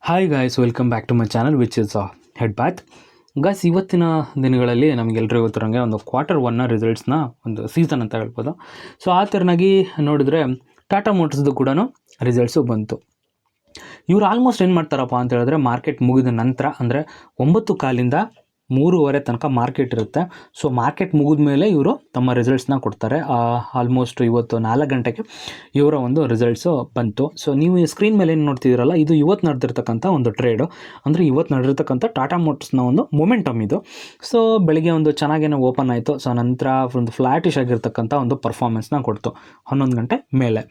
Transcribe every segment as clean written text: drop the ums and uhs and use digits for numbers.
Hi guys, welcome back to my channel which is head bath. Guys, ಇವತ್ತಿನ ದಿನಗಳಲ್ಲಿ ನಮಗೆಲ್ಲರಿಗೂ ಗೊತ್ತಿರೋಂಗೆ ಒಂದು Q1 ರಿಸಲ್ಟ್ಸ್ನ ಒಂದು ಸೀಸನ್ ಅಂತ ಹೇಳ್ಬೋದು. ಸೊ ಆ ಥರನಾಗಿ ನೋಡಿದ್ರೆ ಟಾಟಾ ಮೋಟರ್ಸ್ದು ಕೂಡ ರಿಸಲ್ಟ್ಸು ಬಂತು. ಇವರು ಆಲ್ಮೋಸ್ಟ್ ಏನು ಮಾಡ್ತಾರಪ್ಪ ಅಂತ ಹೇಳಿದ್ರೆ, ಮಾರ್ಕೆಟ್ ಮುಗಿದ ನಂತರ ಅಂದರೆ 9:15 3:30 ತನಕ ಮಾರ್ಕೆಟ್ ಇರುತ್ತೆ. ಸೊ ಮಾರ್ಕೆಟ್ ಮುಗಿದ ಮೇಲೆ ಇವರು ತಮ್ಮ ರಿಸಲ್ಟ್ಸ್ನ ಕೊಡ್ತಾರೆ. ಆಲ್ಮೋಸ್ಟ್ ಇವತ್ತು 4 ಗಂಟೆಗೆ ಇವರ ಒಂದು ರಿಸಲ್ಟ್ಸು ಬಂತು. ಸೊ ನೀವು ಈ ಸ್ಕ್ರೀನ್ ಮೇಲೆ ಏನು ನೋಡ್ತಿದ್ದೀರಲ್ಲ, ಇದು ಇವತ್ತು ನಡೆದಿರ್ತಕ್ಕಂಥ ಒಂದು ಟ್ರೇಡು. ಅಂದರೆ ಇವತ್ತು ನಡೆದಿರ್ತಕ್ಕಂಥ ಟಾಟಾ ಮೋಟರ್ಸ್ನ ಒಂದು ಮೊಮೆಂಟಮ್ ಇದು. ಸೊ ಬೆಳಿಗ್ಗೆ ಒಂದು ಚೆನ್ನಾಗೇನೋ ಓಪನ್ ಆಯಿತು. ಸೊ ನಂತರ ಒಂದು ಫ್ಲ್ಯಾಟಿಶ್ ಆಗಿರ್ತಕ್ಕಂಥ ಒಂದು ಪರ್ಫಾರ್ಮೆನ್ಸ್ನ ಕೊಡ್ತು 11 ಗಂಟೆ ಮೇಲೆ.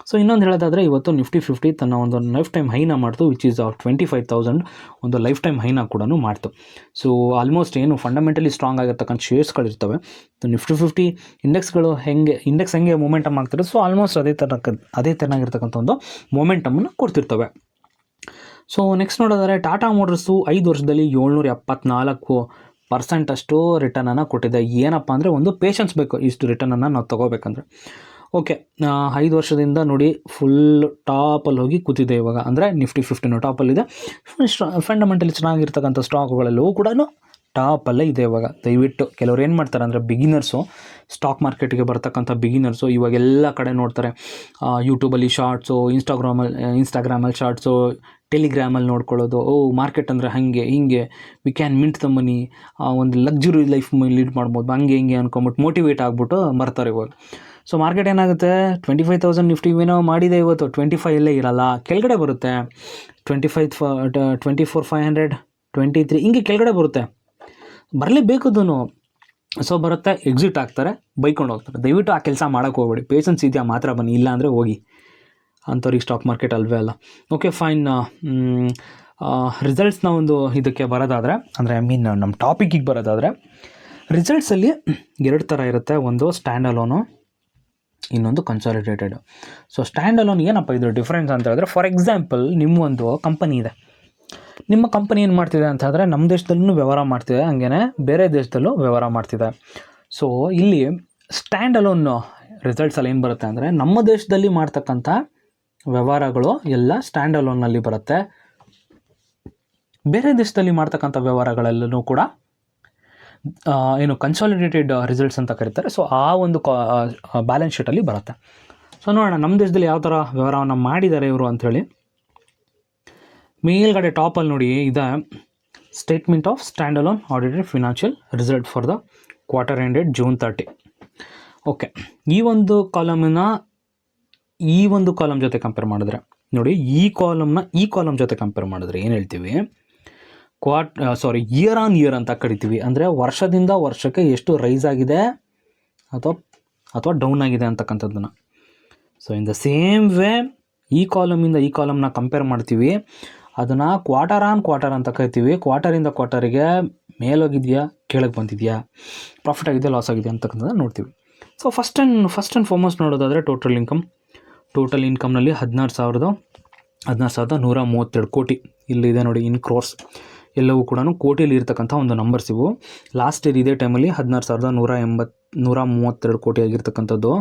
ಸೊ ಇನ್ನೊಂದು ಹೇಳೋದಾದರೆ, ಇವತ್ತು ನಿಫ್ಟಿ 50 ತನ್ನ ಒಂದು ಲೈಫ್ ಟೈಮ್ ಹೈನ ಮಾಡ್ತು, ವಿಚ್ ಈಸ್ 25,000 ಒಂದು ಲೈಫ್ ಟೈಮ್ ಹೈನ ಕೂಡ ಮಾಡ್ತು. ಸೊ ಆಲ್ಮೋಸ್ಟ್ ಏನು ಫಂಡಮೆಂಟಲಿ ಸ್ಟ್ರಾಂಗ್ ಆಗಿರ್ತಕ್ಕಂಥ ಶೇರ್ಸ್ಗಳಿರ್ತವೆ. ನಿಫ್ಟಿ 50 ಇಂಡೆಕ್ಸ್ಗಳು ಇಂಡೆಕ್ಸ್ ಹೆಂಗೆ ಮೊಮೆಂಟಮ್ ಆಗ್ತಿರುತ್ತೆ, ಸೊ ಆಲ್ಮೋಸ್ಟ್ ಅದೇ ಥರನಾಗಿರ್ತಕ್ಕಂಥ ಒಂದು ಮೊಮೆಂಟಮನ್ನು ಕೊಡ್ತಿರ್ತವೆ. ಸೊ ನೆಕ್ಸ್ಟ್ ನೋಡೋದಾದರೆ, ಟಾಟಾ ಮೋಟರ್ಸು 5 ವರ್ಷದಲ್ಲಿ 774% ಅಷ್ಟು ರಿಟರ್ನನ್ನು ಕೊಟ್ಟಿದೆ. ಏನಪ್ಪ ಅಂದರೆ, ಒಂದು ಪೇಷನ್ಸ್ ಬೇಕು ಇಷ್ಟು ರಿಟರ್ನನ್ನು ನಾವು ತೊಗೋಬೇಕಂದ್ರೆ. ಓಕೆ, 5 ವರ್ಷದಿಂದ ನೋಡಿ ಫುಲ್ ಟಾಪಲ್ಲಿ ಹೋಗಿ ಕೂತಿದೆ ಇವಾಗ. ಅಂದರೆ ನಿಫ್ಟಿ 50 ಟಾಪಲ್ಲಿದೆ. ಫಂಡಮೆಂಟಲಿ ಚೆನ್ನಾಗಿರ್ತಕ್ಕಂಥ ಸ್ಟಾಕ್ಗಳೆಲ್ಲವೂ ಕೂಡ ಟಾಪಲ್ಲೇ ಇದೆ ಇವಾಗ. ದಯವಿಟ್ಟು ಕೆಲವ್ರು ಏನು ಮಾಡ್ತಾರೆ ಅಂದರೆ, ಬಿಗಿನರ್ಸು, ಸ್ಟಾಕ್ ಮಾರ್ಕೆಟಿಗೆ ಬರ್ತಕ್ಕಂಥ ಬಿಗಿನರ್ಸು ಇವಾಗೆಲ್ಲ ಕಡೆ ನೋಡ್ತಾರೆ. ಯೂಟ್ಯೂಬಲ್ಲಿ ಶಾರ್ಟ್ಸು, ಇನ್ಸ್ಟಾಗ್ರಾಮಲ್ಲಿ ಶಾರ್ಟ್ಸು, ಟೆಲಿಗ್ರಾಮಲ್ಲಿ ನೋಡ್ಕೊಳ್ಳೋದು. ಮಾರ್ಕೆಟ್ ಅಂದರೆ ಹಾಗೆ ಹಿಂಗೆ, we can mint the money, ಒಂದು ಲಕ್ಸುರಿ ಲೈಫ್ ಲೀಡ್ ಮಾಡ್ಬೋದು, ಹಂಗೆ ಹಿಂಗೆ ಅಂದ್ಕೊಂಬಿಟ್ಟು ಮೋಟಿವೇಟ್ ಆಗಿಬಿಟ್ಟು ಬರ್ತಾರೆ ಇವಾಗ. ಸೊ ಮಾರ್ಕೆಟ್ ಏನಾಗುತ್ತೆ, 25,000 ನಿಫ್ಟಿ ಏನೋ ಮಾಡಿದೆ ಇವತ್ತು, 25 ಎಲ್ಲೇ ಇರಲ್ಲ, ಕೆಳಗಡೆ ಬರುತ್ತೆ. 24,500, 23 ಹಿಂಗೆ ಕೆಳಗಡೆ ಬರುತ್ತೆ. ಬರಲೇಬೇಕದೂ. ಸೊ ಬರುತ್ತೆ, ಎಕ್ಸಿಟ್ ಆಗ್ತಾರೆ, ಬೈಕೊಂಡು ಹೋಗ್ತಾರೆ. ದಯವಿಟ್ಟು ಆ ಕೆಲಸ ಮಾಡೋಕ್ಕೆ ಹೋಗ್ಬೇಡಿ. ಪೇಷನ್ಸ್ ಇದೆಯಾ ಮಾತ್ರ ಬನ್ನಿ, ಇಲ್ಲ ಅಂದರೆ ಹೋಗಿ. ಅಂಥವ್ರಿಗೆ ಸ್ಟಾಕ್ ಮಾರ್ಕೆಟ್ ಅಲ್ವೇ ಅಲ್ಲ. Okay fine. ರಿಸಲ್ಟ್ಸ್ನ ಒಂದು ಇದಕ್ಕೆ ಬರೋದಾದರೆ, ಅಂದರೆ ನಮ್ಮ ಟಾಪಿಕ್ಕಿಗೆ ಬರೋದಾದರೆ, ರಿಸಲ್ಟ್ಸಲ್ಲಿ 2 ಥರ ಇರುತ್ತೆ. ಒಂದು ಸ್ಟ್ಯಾಂಡ್ ಅಲೋನು, ಇನ್ನೊಂದು ಕನ್ಸಾಲಿಡೇಟೆಡ್. ಸೊ ಸ್ಟ್ಯಾಂಡ್ ಅಲೋನ್ ಏನಪ್ಪ ಇದು ಡಿಫ್ರೆನ್ಸ್ ಅಂತ ಹೇಳಿದ್ರೆ, ಫಾರ್ ಎಕ್ಸಾಂಪಲ್ ನಿಮ್ಮೊಂದು ಕಂಪನಿ ಇದೆ. ನಿಮ್ಮ ಕಂಪನಿ ಏನು ಮಾಡ್ತಿದೆ ಅಂತ ಹೇಳಿದ್ರೆ, ನಮ್ಮ ದೇಶದಲ್ಲೂ ವ್ಯವಹಾರ ಮಾಡ್ತಿದೆ, ಹಾಗೇ ಬೇರೆ ದೇಶದಲ್ಲೂ ವ್ಯವಹಾರ ಮಾಡ್ತಿದೆ. ಸೊ ಇಲ್ಲಿ ಸ್ಟ್ಯಾಂಡ್ ಅಲೋನ್ ರಿಸಲ್ಟ್ಸಲ್ಲಿ ಏನು ಬರುತ್ತೆ ಅಂದರೆ, ನಮ್ಮ ದೇಶದಲ್ಲಿ ಮಾಡ್ತಕ್ಕಂಥ ವ್ಯವಹಾರಗಳು ಎಲ್ಲ ಸ್ಟ್ಯಾಂಡ್ ಅಲೋನ್ನಲ್ಲಿ ಬರುತ್ತೆ. ಬೇರೆ ದೇಶದಲ್ಲಿ ಮಾಡ್ತಕ್ಕಂಥ ವ್ಯವಹಾರಗಳೆಲ್ಲವೂ ಕೂಡ ಏನು ಕನ್ಸಾಲಿಡೇಟೆಡ್ ರಿಸಲ್ಟ್ಸ್ ಅಂತ ಕರೀತಾರೆ. ಸೊ ಆ ಒಂದು ಬ್ಯಾಲೆನ್ಸ್ ಶೀಟಲ್ಲಿ ಬರುತ್ತೆ. ಸೊ ನೋಡೋಣ ನಮ್ಮ ದೇಶದಲ್ಲಿ ಯಾವ ಥರ ವ್ಯವಹಾರವನ್ನು ಮಾಡಿದ್ದಾರೆ ಇವರು ಅಂಥೇಳಿ. ಮೇಲ್ಗಡೆ ಟಾಪಲ್ಲಿ ನೋಡಿ ಇದೆ statement of stand alone audited financial result for the quarter ended June 30. Okay, ಈ ಒಂದು ಕಾಲಮ್ ಜೊತೆ ಕಂಪೇರ್ ಮಾಡಿದ್ರೆ ನೋಡಿ, ಈ ಕಾಲಮ್ ಜೊತೆ ಕಂಪೇರ್ ಮಾಡಿದ್ರೆ ಏನು ಹೇಳ್ತೀವಿ, ಇಯರ್ ಆನ್ ಇಯರ್ ಅಂತ ಕರಿತೀವಿ. ಅಂದರೆ ವರ್ಷದಿಂದ ವರ್ಷಕ್ಕೆ ಎಷ್ಟು ರೈಸ್ ಆಗಿದೆ ಅಥವಾ ಡೌನ್ ಆಗಿದೆ ಅಂತಕ್ಕಂಥದ್ದನ್ನು. So in the same way ಈ ಕಾಲಮಿಂದ ಈ ಕಾಲಮ್ನ ಕಂಪೇರ್ ಮಾಡ್ತೀವಿ. ಅದನ್ನು ಕ್ವಾರ್ಟರ್ ಆನ್ ಕ್ವಾರ್ಟರ್ ಅಂತ ಕರಿತೀವಿ. ಕ್ವಾರ್ಟರಿಂದ ಕ್ವಾರ್ಟರಿಗೆ ಮೇಲೋಗಿದೆಯಾ, ಕೆಳಗೆ ಬಂದಿದೆಯಾ, ಪ್ರಾಫಿಟ್ ಆಗಿದೆಯಾ, ಲಾಸ್ ಆಗಿದೆಯಾ ಅಂತಕ್ಕಂಥದ್ದು ನೋಡ್ತೀವಿ. ಸೊ ಫಸ್ಟ್ ಆ್ಯಂಡ್ ಫಾರ್ಮೋಸ್ಟ್ ನೋಡೋದಾದರೆ, ಟೋಟಲ್ ಇನ್ಕಮ್ನಲ್ಲಿ 16,132 ಕೋಟಿ ಇಲ್ಲಿದೆ ನೋಡಿ, ಇನ್ ಕ್ರೋರ್ಸ್. ಎಲ್ಲವೂ ಕೂಡ ಕೋಟಿಯಲ್ಲಿ ಇರ್ತಕ್ಕಂಥ ಒಂದು ನಂಬರ್ಸ್ ಇವು. ಲಾಸ್ಟ್ ಇಯರ್ ಇದೇ ಟೈಮಲ್ಲಿ 16,132 ಕೋಟಿ ಆಗಿರ್ತಕ್ಕಂಥದ್ದು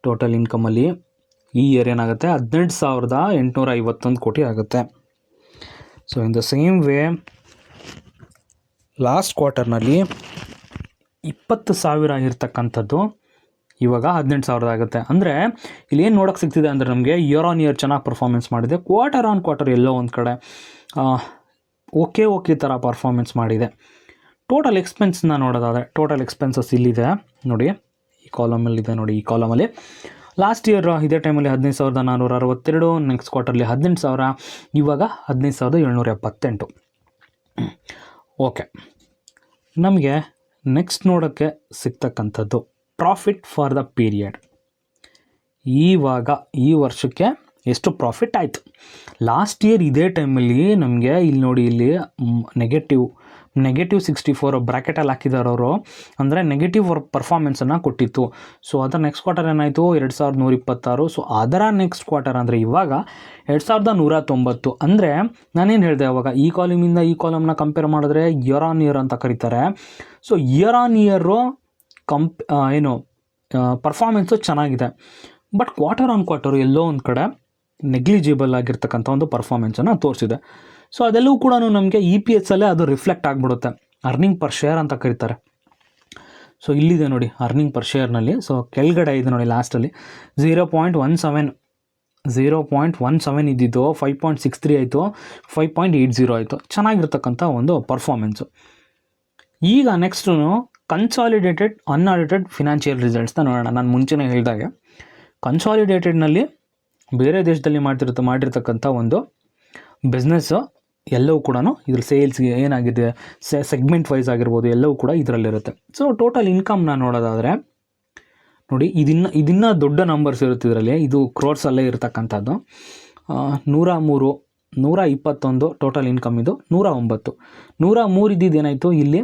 ಟೋಟಲ್ ಇನ್ಕಮಲ್ಲಿ. ಈ ಇಯರ್ ಏನಾಗುತ್ತೆ, 18,851 ಕೋಟಿ ಆಗುತ್ತೆ. So in the same way last ಕ್ವಾರ್ಟರ್ನಲ್ಲಿ 20,000 ಆಗಿರ್ತಕ್ಕಂಥದ್ದು ಇವಾಗ 18,000 ಆಗುತ್ತೆ. ಅಂದರೆ ಇಲ್ಲಿ ಏನು ನೋಡೋಕ್ಕೆ ಸಿಗ್ತಿದೆ ಅಂದರೆ, ನಮಗೆ ಇಯರ್ ಆನ್ ಇಯರ್ ಚೆನ್ನಾಗಿ ಪರ್ಫಾರ್ಮೆನ್ಸ್ ಮಾಡಿದೆ, ಕ್ವಾರ್ಟರ್ ಆನ್ ಕ್ವಾರ್ಟರ್ ಎಲ್ಲೋ ಒಂದು ಕಡೆ ಓಕೆ ಥರ ಪರ್ಫಾರ್ಮೆನ್ಸ್ ಮಾಡಿದೆ. ಟೋಟಲ್ ಎಕ್ಸ್ಪೆನ್ಸ್ನ ನೋಡೋದಾದರೆ, ಟೋಟಲ್ ಎಕ್ಸ್ಪೆನ್ಸಸ್ ಇಲ್ಲಿದೆ ನೋಡಿ, ಈ ಕಾಲಮಲ್ಲಿದೆ ನೋಡಿ. ಈ ಕಾಲಮಲ್ಲಿ ಲಾಸ್ಟ್ ಇಯರ್ ಇದೇ ಟೈಮಲ್ಲಿ 15,462, ನೆಕ್ಸ್ಟ್ ಕ್ವಾರ್ಟರ್ಲಿ 18,000, ಇವಾಗ 15,778. ಓಕೆ, ನಮಗೆ ನೆಕ್ಸ್ಟ್ ನೋಡೋಕ್ಕೆ ಸಿಗ್ತಕ್ಕಂಥದ್ದು ಪ್ರಾಫಿಟ್ ಫಾರ್ ದ ಪೀರಿಯಡ್. ಇವಾಗ ಈ ವರ್ಷಕ್ಕೆ ಎಷ್ಟು ಪ್ರಾಫಿಟ್ ಆಯಿತು. ಲಾಸ್ಟ್ ಇಯರ್ ಇದೇ ಟೈಮಲ್ಲಿ ನಮಗೆ ಇಲ್ಲಿ ನೋಡಿ, ಇಲ್ಲಿ -64 ಬ್ರ್ಯಾಕೆಟಲ್ಲಿ ಹಾಕಿದ್ದಾರೆ ಅವರು. ಅಂದರೆ ನೆಗೆಟಿವ್ ಪರ್ಫಾರ್ಮೆನ್ಸನ್ನು ಕೊಟ್ಟಿತ್ತು. ಸೊ ಅದರ ನೆಕ್ಸ್ಟ್ ಕ್ವಾರ್ಟರ್ ಏನಾಯಿತು, 2,126. ಸೊ ಅದರ ನೆಕ್ಸ್ಟ್ ಕ್ವಾರ್ಟರ್ ಅಂದರೆ ಇವಾಗ 2,190. ಅಂದರೆ ನಾನೇನು ಹೇಳಿದೆ ಅವಾಗ, ಈ ಕಾಲಮಿಂದ ಈ ಕಾಲಮ್ನ ಕಂಪೇರ್ ಮಾಡಿದ್ರೆ ಇಯರ್ ಆನ್ ಇಯರ್ ಅಂತ ಕರೀತಾರೆ. So here on year performance ಚೆನ್ನಾಗಿದೆ. ಬಟ್ ಕ್ವಾರ್ಟರ್ ಆನ್ ಕ್ವಾರ್ಟರು ಎಲ್ಲೋ ಒಂದು ಕಡೆ ನೆಗ್ಲಿಜಿಬಲ್ ಆಗಿರ್ತಕ್ಕಂಥ ಒಂದು ಪರ್ಫಾರ್ಮೆನ್ಸನ್ನು ತೋರಿಸಿದೆ. ಸೊ ಅದೆಲ್ಲವೂ ಕೂಡ ನಮಗೆ EPS ಅಲ್ಲೇ ಅದು ರಿಫ್ಲೆಕ್ಟ್ ಆಗಿಬಿಡುತ್ತೆ. ಅರ್ನಿಂಗ್ ಪರ್ ಶೇರ್ ಅಂತ ಕರೀತಾರೆ. ಸೊ ಇಲ್ಲಿದೆ ನೋಡಿ ಅರ್ನಿಂಗ್ ಪರ್ ಶೇರ್ನಲ್ಲಿ. ಸೊ ಕೆಳಗಡೆ ಇದೆ ನೋಡಿ ಲಾಸ್ಟಲ್ಲಿ 0.17 ಇದ್ದಿದ್ದು 5.63 ಆಯಿತು, 5.80 ಆಯಿತು. ಚೆನ್ನಾಗಿರ್ತಕ್ಕಂಥ ಒಂದು ಪರ್ಫಾರ್ಮೆನ್ಸು. ಈಗ ನೆಕ್ಸ್ಟು ಕನ್ಸಾಲಿಡೇಟೆಡ್ ಅನ್ಆಡಿಟೆಡ್ ಫಿನಾನ್ಷಿಯಲ್ ರಿಸಲ್ಟ್ಸ್ನ ನೋಡೋಣ. ನಾನು ಮುಂಚೆನೇ ಹೇಳಿದಾಗೆ ಕನ್ಸಾಲಿಡೇಟೆಡ್ನಲ್ಲಿ ಬೇರೆ ದೇಶದಲ್ಲಿ ಮಾಡಿರ್ತಕ್ಕಂಥ ಒಂದು ಬಿಸ್ನೆಸ್ಸು ಎಲ್ಲವೂ ಕೂಡ ಇದ್ರ ಸೇಲ್ಸ್ಗೆ ಏನಾಗಿದೆ, ಸೆಗ್ಮೆಂಟ್ ವೈಸ್ ಆಗಿರ್ಬೋದು, ಎಲ್ಲವೂ ಕೂಡ ಇದರಲ್ಲಿರುತ್ತೆ. ಸೊ ಟೋಟಲ್ ಇನ್ಕಮ್ನ ನೋಡೋದಾದರೆ ನೋಡಿ, ಇದನ್ನು ದೊಡ್ಡ ನಂಬರ್ಸ್ ಇರುತ್ತೆ ಇದರಲ್ಲಿ. ಇದು ಕ್ರೋರ್ಸಲ್ಲೇ ಇರತಕ್ಕಂಥದ್ದು. 121 ಟೋಟಲ್ ಇನ್ಕಮ್. ಇದು 103 ಇದ್ದಿದ್ದು ಏನಾಯಿತು, ಇಲ್ಲಿ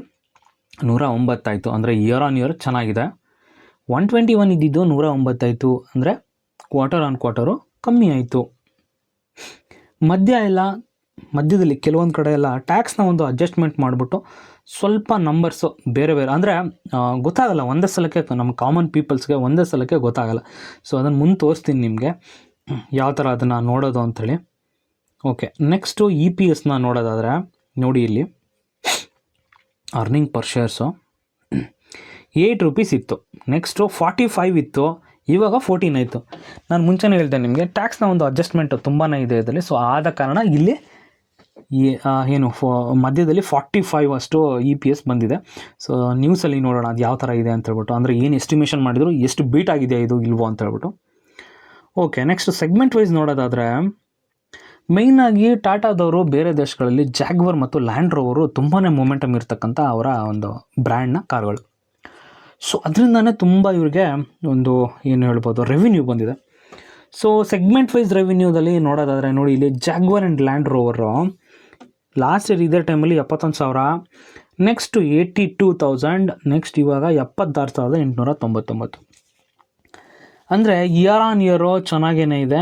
109 ಆಯಿತು. ಅಂದರೆ ಇಯರ್ ಆನ್ ಇಯರ್ ಚೆನ್ನಾಗಿದೆ. 121 ಇದ್ದಿದ್ದು 109 ಆಯಿತು. ಅಂದರೆ ಕ್ವಾರ್ಟರ್ ಆನ್ ಕ್ವಾರ್ಟರು ಕಮ್ಮಿ ಆಯಿತು. ಮಧ್ಯದಲ್ಲಿ ಕೆಲವೊಂದು ಕಡೆ ಎಲ್ಲ ಟ್ಯಾಕ್ಸ್ನ ಒಂದು ಅಡ್ಜಸ್ಟ್ಮೆಂಟ್ ಮಾಡಿಬಿಟ್ಟು ಸ್ವಲ್ಪ ನಂಬರ್ಸು ಬೇರೆ ಅಂದರೆ ಗೊತ್ತಾಗಲ್ಲ ಒಂದೇ ಸಲಕ್ಕೆ, ನಮ್ಮ ಕಾಮನ್ ಪೀಪಲ್ಸ್ಗೆ ಒಂದೇ ಸಲಕ್ಕೆ ಗೊತ್ತಾಗಲ್ಲ. ಸೊ ಅದನ್ನು ಮುಂದೆ ತೋರಿಸ್ತೀನಿ ನಿಮಗೆ ಯಾವ ಥರ ಅದನ್ನು ನೋಡೋದು ಅಂಥೇಳಿ. ಓಕೆ, ನೆಕ್ಸ್ಟು EPSನ ನೋಡೋದಾದರೆ ನೋಡಿ, ಇಲ್ಲಿ ಅರ್ನಿಂಗ್ ಪರ್ ಶೇರ್ಸು 8 ರೂಪೀಸ್ ಇತ್ತು. ನೆಕ್ಸ್ಟು 45 ಇತ್ತು, ಇವಾಗ 14 ಆಯಿತು. ನಾನು ಮುಂಚೆನೇ ಹೇಳಿದೆ ನಿಮಗೆ ಟ್ಯಾಕ್ಸ್ನ ಒಂದು ಅಡ್ಜಸ್ಟ್ಮೆಂಟ್ ತುಂಬಾ ಇದೆ ಇದರಲ್ಲಿ. ಸೊ ಆದ ಕಾರಣ ಇಲ್ಲಿ ಮಧ್ಯದಲ್ಲಿ 45 ಅಷ್ಟು EPS ಬಂದಿದೆ. ಸೊ ನ್ಯೂಸಲ್ಲಿ ನೋಡೋಣ ಅದು ಯಾವ ಥರ ಇದೆ ಅಂತೇಳ್ಬಿಟ್ಟು, ಅಂದರೆ ಏನು ಎಸ್ಟಿಮೇಷನ್ ಮಾಡಿದ್ರು, ಎಷ್ಟು ಬೀಟ್ ಆಗಿದೆ ಇದು ಇಲ್ವೋ ಅಂತೇಳ್ಬಿಟ್ಟು. ಓಕೆ, ನೆಕ್ಸ್ಟ್ ಸೆಗ್ಮೆಂಟ್ ವೈಸ್ ನೋಡೋದಾದರೆ ಮೇಯ್ನಾಗಿ ಟಾಟಾದವರು ಬೇರೆ ದೇಶಗಳಲ್ಲಿ ಜಾಗ್ವರ್ ಮತ್ತು ಲ್ಯಾಂಡ್ ರೋವರು ತುಂಬಾ ಮೊಮೆಂಟಮ್ ಇರ್ತಕ್ಕಂಥ ಅವರ ಒಂದು ಬ್ರ್ಯಾಂಡ್ನ ಕಾರ್ಗಳು. ಸೊ ಅದರಿಂದನೇ ತುಂಬ ಇವ್ರಿಗೆ ಒಂದು ಏನು ಹೇಳ್ಬೋದು ರೆವಿನ್ಯೂ ಬಂದಿದೆ. ಸೊ ಸೆಗ್ಮೆಂಟ್ ವೈಸ್ ರೆವಿನ್ಯೂದಲ್ಲಿ ನೋಡೋದಾದರೆ ನೋಡಿ, ಇಲ್ಲಿ Jaguar and Land Rover last year ಇದೇ ಟೈಮಲ್ಲಿ 71,000, ನೆಕ್ಸ್ಟು 82,000, ನೆಕ್ಸ್ಟ್ ಇವಾಗ 76,899. ಅಂದರೆ ಇಯರ್ ಆನ್ ಇಯರು ಚೆನ್ನಾಗೇ ಇದೆ.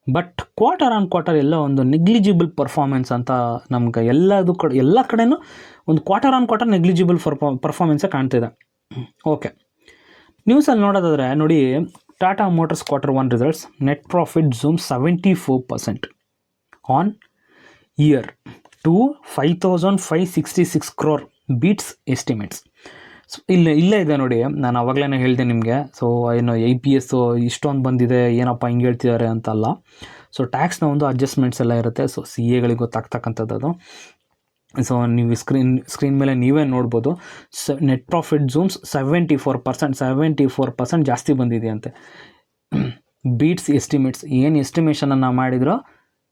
ಬಟ್ ಕ್ವಾರ್ಟರ್ ಆನ್ ಕ್ವಾರ್ಟರ್ ಎಲ್ಲ ಒಂದು ನೆಗ್ಲಿಜಿಬಲ್ ಪರ್ಫಾರ್ಮೆನ್ಸ್ ಅಂತ ನಮ್ಗೆ ಎಲ್ಲ ಕಡೆನೂ ಒಂದು ಕ್ವಾರ್ಟರ್ ಆನ್ ಕ್ವಾರ್ಟರ್ ನೆಗ್ಲಿಜಿಬಲ್ ಪರ್ಫಾರ್ಮೆನ್ಸೇ ಕಾಣ್ತಿದೆ. ಓಕೆ, ನ್ಯೂಸಲ್ಲಿ ನೋಡೋದಾದರೆ ನೋಡಿ, Tata motors Q1 results, net profit zoom 74% on year to 5,566 crore, beats estimates. So ಇಲ್ಲೇ ಇದೆ ನೋಡಿ, ನಾನು ಆವಾಗಲೇ ಹೇಳಿದೆ ನಿಮಗೆ. ಸೊ ಏನು EPS ಇಷ್ಟೊಂದು ಬಂದಿದೆ, ಏನಪ್ಪ ಹಿಂಗೆ ಹೇಳ್ತಿದ್ದಾರೆ ಅಂತಲ್ಲ. ಸೊ ಟ್ಯಾಕ್ಸ್ನ ಒಂದು ಅಡ್ಜಸ್ಟ್ಮೆಂಟ್ಸ್ ಎಲ್ಲ ಇರುತ್ತೆ. ಸೊ CAಗಳಿಗೆ ಗೊತ್ತಾಗ್ತಕ್ಕಂಥದ್ದು ಅದು. ಸೊ ನೀವು ಸ್ಕ್ರೀನ್ ಮೇಲೆ ನೀವೇ ನೋಡ್ಬೋದು. ನೆಟ್ ಪ್ರಾಫಿಟ್ ಝೂಮ್ಸ್ 74% ಜಾಸ್ತಿ ಬಂದಿದೆಯಂತೆ. ಬೀಟ್ಸ್ ಎಸ್ಟಿಮೇಟ್ಸ್, ಏನು ಎಸ್ಟಿಮೇಷನನ್ನು ಮಾಡಿದ್ರೋ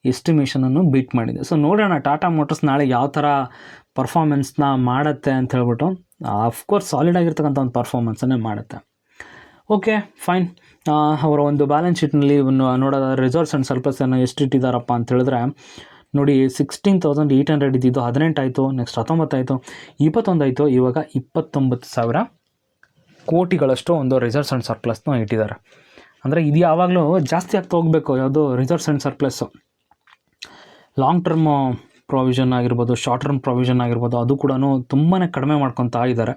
ಎಸ್ಟಿಮೇಷನನ್ನು ಬೀಟ್ ಮಾಡಿದೆ. ಸೊ ನೋಡೋಣ ಟಾಟಾ ಮೋಟರ್ಸ್ ನಾಳೆ ಯಾವ ಥರ ಪರ್ಫಾರ್ಮೆನ್ಸ್ನ ಮಾಡುತ್ತೆ ಅಂತ ಹೇಳ್ಬಿಟ್ಟು. ಆಫ್ಕೋರ್ಸ್ ಸಾಲಿಡ್ ಆಗಿರ್ತಕ್ಕಂಥ ಒಂದು ಪರ್ಫಾರ್ಮೆನ್ಸನ್ನೇ ಮಾಡುತ್ತೆ. Okay, fine. ಅವರ ಒಂದು ಬ್ಯಾಲೆನ್ಸ್ ಶೀಟ್ನಲ್ಲಿ ನೋಡೋದಾದ್ರೆ ರಿಸರ್ವ್ಸ್ ಆ್ಯಂಡ್ ಸರ್ಪ್ಲಸನ್ನು ಎಷ್ಟು ಇಟ್ಟಿದ್ದಾರಪ್ಪ ಅಂತ ಹೇಳಿದ್ರೆ ನೋಡಿ, 16,800 ಇದ್ದಿದ್ದು 18 ಆಯಿತು, ನೆಕ್ಸ್ಟ್ 19 ಆಯಿತು, 21 ಆಯಿತು, ಇವಾಗ 29,000 ಕೋಟಿಗಳಷ್ಟು ಒಂದು ರಿಸರ್ವ್ಸ್ ಆ್ಯಂಡ್ ಸರ್ಪ್ಲಸ್ನ ಇಟ್ಟಿದ್ದಾರೆ. ಅಂದರೆ ಇದು ಯಾವಾಗಲೂ ಜಾಸ್ತಿ ಆಗ್ತಾ ಹೋಗಬೇಕು. ಯಾವುದು reserves and surplus long term provision ಆಗಿರ್ಬೋದು, ಶಾರ್ಟ್ ಟರ್ಮ್ ಪ್ರಾವಿಷನ್ ಆಗಿರ್ಬೋದು, ಅದು ಕೂಡ ತುಂಬಾ ಕಡಿಮೆ ಮಾಡ್ಕೊತಾ ಇದ್ದಾರೆ.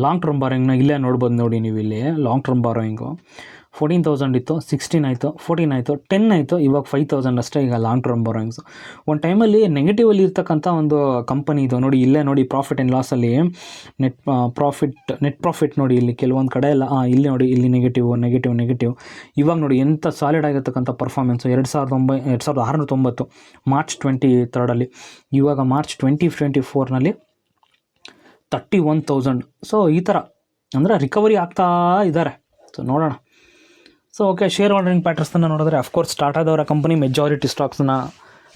ಲಾಂಗ್ ಟರ್ಮ್ ಬಾರೋಯಿಂಗ್ನ ಇಲ್ಲೇ ನೋಡ್ಬೋದು ನೋಡಿ ನೀವು. ಇಲ್ಲಿ ಲಾಂಗ್ ಟರ್ಮ್ ಬಾರೋಯಿಂಗು 14,000 ಇತ್ತು, 16 ಆಯಿತು, 14 ಆಯಿತು, 10 ಆಯಿತು, ಇವಾಗ 5,000 ಅಷ್ಟೇ ಈಗ ಲಾಂಗ್ ಟರ್ಮ್ ಬಾರೋಯಿಂಗ್ಸು. ಒಂದು ಟೈಮಲ್ಲಿ ನೆಗೆಟಿವಲ್ಲಿ ಇರ್ತಕ್ಕಂಥ ಒಂದು ಕಂಪನಿ ಇದು ನೋಡಿ. ಇಲ್ಲೇ ನೋಡಿ ಪ್ರಾಫಿಟ್ ಆ್ಯಂಡ್ ಲಾಸಲ್ಲಿ ನೆಟ್ ಪ್ರಾಫಿಟ್ ನೋಡಿ, ಇಲ್ಲಿ ಕೆಲವೊಂದು ಕಡೆ ಎಲ್ಲ ಇಲ್ಲಿ ನೋಡಿ, ಇಲ್ಲಿ ನೆಗೆಟಿವ್. ಇವಾಗ ನೋಡಿ ಎಂಥ ಸಾಲಿಡ್ ಆಗಿರ್ತಕ್ಕಂಥ ಪರ್ಫಾರ್ಮೆನ್ಸು. 2,690 ಮಾರ್ಚ್ 23 ಇವಾಗ ಮಾರ್ಚ್ 2024 31,000. ಸೊ ಈ ಥರ ಅಂದರೆ ರಿಕವರಿ ಆಗ್ತಾ ಇದ್ದಾರೆ. ಸೊ ನೋಡೋಣ. ಸೊ ಓಕೆ, ಶೇರ್ ಹೋಲ್ಡರಿಂಗ್ ಪ್ಯಾಟರ್ನ್ಸನ್ನು ನೋಡಿದ್ರೆ ಅಫ್ಕೋರ್ಸ್ ಟಾಟಾದವರ ಕಂಪನಿ ಮೆಜಾರಿಟಿ ಸ್ಟಾಕ್ಸ್ನ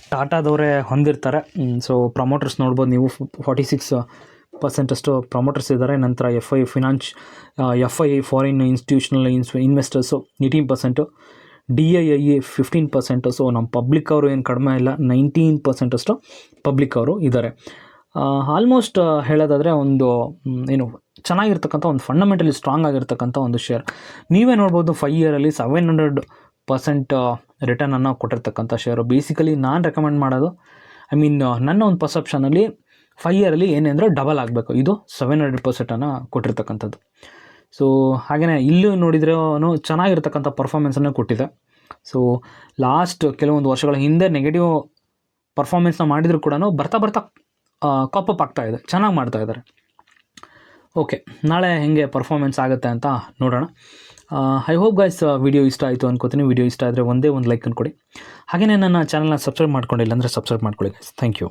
ಟಾಟಾದವರೇ ಹೊಂದಿರ್ತಾರೆ. ಸೊ ಪ್ರಮೋಟರ್ಸ್ ನೋಡ್ಬೋದು ನೀವು, 46% ಅಷ್ಟು ಪ್ರಮೋಟರ್ಸ್ ಇದ್ದಾರೆ. ನಂತರ FII foreign institutional investors 18%, DII 15%. So ನಮ್ಮ ಪಬ್ಲಿಕ್ ಅವರು ಏನು ಕಡಿಮೆ ಇಲ್ಲ, 19% ಅಷ್ಟು ಪಬ್ಲಿಕ್ ಅವರು ಇದ್ದಾರೆ. ಆಲ್ಮೋಸ್ಟ್ ಹೇಳೋದಾದರೆ ಒಂದು ಏನು ಚೆನ್ನಾಗಿರ್ತಕ್ಕಂಥ ಒಂದು ಫಂಡಮೆಂಟಲಿ ಸ್ಟ್ರಾಂಗ್ ಆಗಿರ್ತಕ್ಕಂಥ ಒಂದು ಶೇರ್. ನೀವೇ ನೋಡ್ಬೋದು 5 ಇಯರಲ್ಲಿ 700% ರಿಟರ್ನನ್ನು ಕೊಟ್ಟಿರ್ತಕ್ಕಂಥ ಶೇರು. ಬೇಸಿಕಲಿ ನಾನು ರೆಕಮೆಂಡ್ ಮಾಡೋದು, ನನ್ನ ಒಂದು ಪರ್ಸೆಪ್ಷನಲ್ಲಿ 5 ಇಯರಲ್ಲಿ ಏನೆಂದರೆ ಡಬಲ್ ಆಗಬೇಕು. ಇದು 700%ಅನ್ನು ಕೊಟ್ಟಿರ್ತಕ್ಕಂಥದ್ದು. ಸೊ ಹಾಗೆಯೇ ಇಲ್ಲೂ ನೋಡಿದ್ರೆ ಚೆನ್ನಾಗಿರ್ತಕ್ಕಂಥ ಪರ್ಫಾರ್ಮೆನ್ಸನ್ನು ಕೊಟ್ಟಿದೆ. ಸೊ ಲಾಸ್ಟ್ ಕೆಲವೊಂದು ವರ್ಷಗಳ ಹಿಂದೆ ನೆಗೆಟಿವ್ ಪರ್ಫಾರ್ಮೆನ್ಸ್ನ ಮಾಡಿದರೂ ಕೂಡ ಬರ್ತಾ ಬರ್ತಾ ಕಾಪಪ್ ಆಗ್ತಾಯಿದೆ, ಚೆನ್ನಾಗಿ ಮಾಡ್ತಾಯಿದ್ದಾರೆ. ಓಕೆ, ನಾಳೆ ಹೆಂಗೆ ಪರ್ಫಾರ್ಮೆನ್ಸ್ ಆಗುತ್ತೆ ಅಂತ ನೋಡೋಣ. ಐ ಹೋಪ್ ಗೈಸ್ ವಿಡಿಯೋ ಇಷ್ಟ ಆಯಿತು ಅನ್ಕೋತೀನಿ. ವಿಡಿಯೋ ಇಷ್ಟ ಆದರೆ ಒಂದೇ ಒಂದು ಲೈಕ್ ಕೊಡಿ. ಹಾಗೆಯೇ ನನ್ನ ಚಾನಲ್ನ ಸಬ್ಸ್ಕ್ರೈಬ್ ಮಾಡ್ಕೊಂಡಿಲ್ಲ ಅಂದರೆ ಸಬ್ಸ್ಕ್ರೈಬ್ ಮಾಡ್ಕೊಳ್ಳಿ ಗೈಸ್. Thank you.